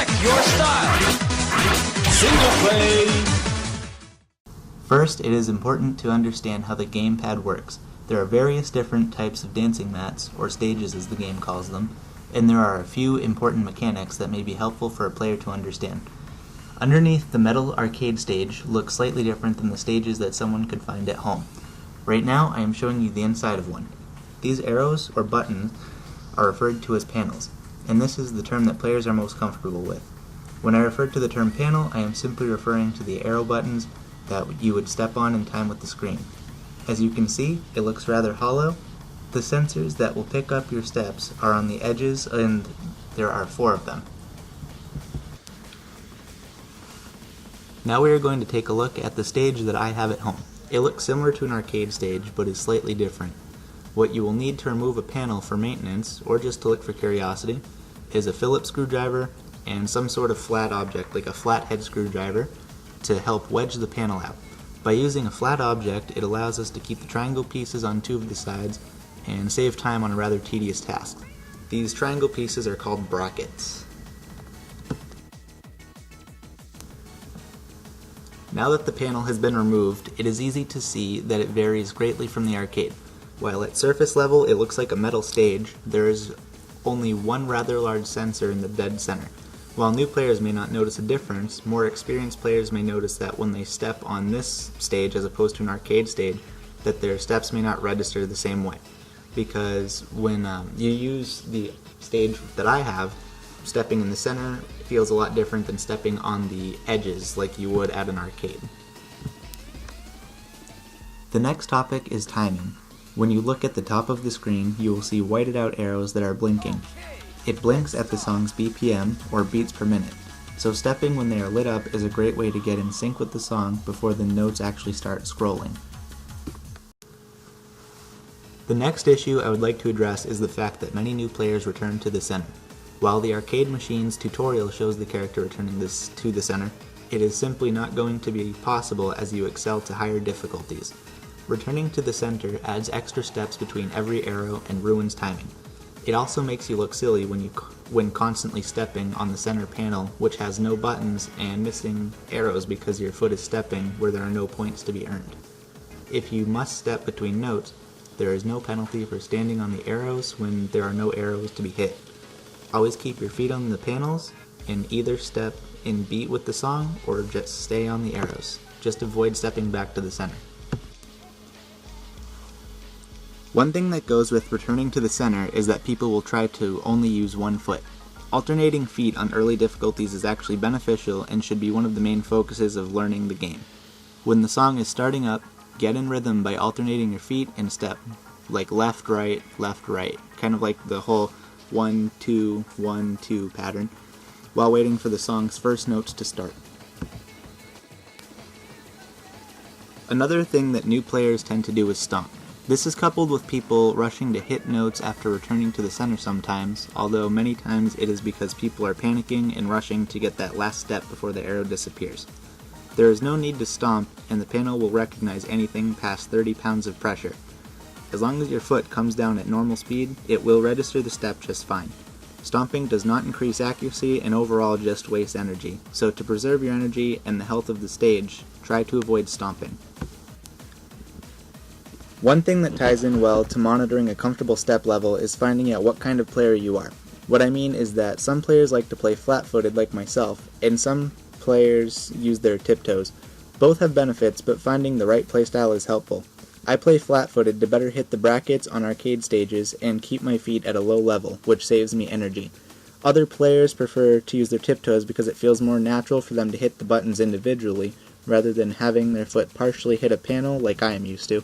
Select your style. Single play. First, it is important to understand how the gamepad works. There are various different types of dancing mats, or stages as the game calls them, and there are a few important mechanics that may be helpful for a player to understand. Underneath the metal arcade stage looks slightly different than the stages that someone could find at home. Right now, I am showing you the inside of one. These arrows, or buttons, are referred to as panels, and this is the term that players are most comfortable with. When I refer to the term panel, I am simply referring to the arrow buttons that you would step on in time with the screen. As you can see, it looks rather hollow. The sensors that will pick up your steps are on the edges, and there are 4 of them. Now we are going to take a look at the stage that I have at home. It looks similar to an arcade stage, but is slightly different. What you will need to remove a panel for maintenance, or just to look for curiosity, is a Phillips screwdriver and some sort of flat object, like a flathead screwdriver, to help wedge the panel out. By using a flat object, it allows us to keep the triangle pieces on 2 of the sides and save time on a rather tedious task. These triangle pieces are called brackets. Now that the panel has been removed, it is easy to see that it varies greatly from the arcade. While at surface level it looks like a metal stage, there is only one rather large sensor in the dead center. While new players may not notice a difference, more experienced players may notice that when they step on this stage as opposed to an arcade stage, that their steps may not register the same way. Because when you use the stage that I have, stepping in the center feels a lot different than stepping on the edges like you would at an arcade. The next topic is timing. When you look at the top of the screen, you will see whited out arrows that are blinking. It blinks at the song's BPM, or beats per minute, so stepping when they are lit up is a great way to get in sync with the song before the notes actually start scrolling. The next issue I would like to address is the fact that many new players return to the center. While the arcade machine's tutorial shows the character returning to the center, it is simply not going to be possible as you excel to higher difficulties. Returning to the center adds extra steps between every arrow and ruins timing. It also makes you look silly when constantly stepping on the center panel, which has no buttons and missing arrows because your foot is stepping where there are no points to be earned. If you must step between notes, there is no penalty for standing on the arrows when there are no arrows to be hit. Always keep your feet on the panels and either step in beat with the song or just stay on the arrows. Just avoid stepping back to the center. One thing that goes with returning to the center is that people will try to only use one foot. Alternating feet on early difficulties is actually beneficial and should be one of the main focuses of learning the game. When the song is starting up, get in rhythm by alternating your feet and step, like left, right, kind of like the whole 1, 2, 1, 2 pattern, while waiting for the song's first notes to start. Another thing that new players tend to do is stomp. This is coupled with people rushing to hit notes after returning to the center sometimes, although many times it is because people are panicking and rushing to get that last step before the arrow disappears. There is no need to stomp, and the panel will recognize anything past 30 pounds of pressure. As long as your foot comes down at normal speed, it will register the step just fine. Stomping does not increase accuracy and overall just wastes energy, so to preserve your energy and the health of the stage, try to avoid stomping. One thing that ties in well to monitoring a comfortable step level is finding out what kind of player you are. What I mean is that some players like to play flat-footed like myself, and some players use their tiptoes. Both have benefits, but finding the right playstyle is helpful. I play flat-footed to better hit the brackets on arcade stages and keep my feet at a low level, which saves me energy. Other players prefer to use their tiptoes because it feels more natural for them to hit the buttons individually, rather than having their foot partially hit a panel like I am used to.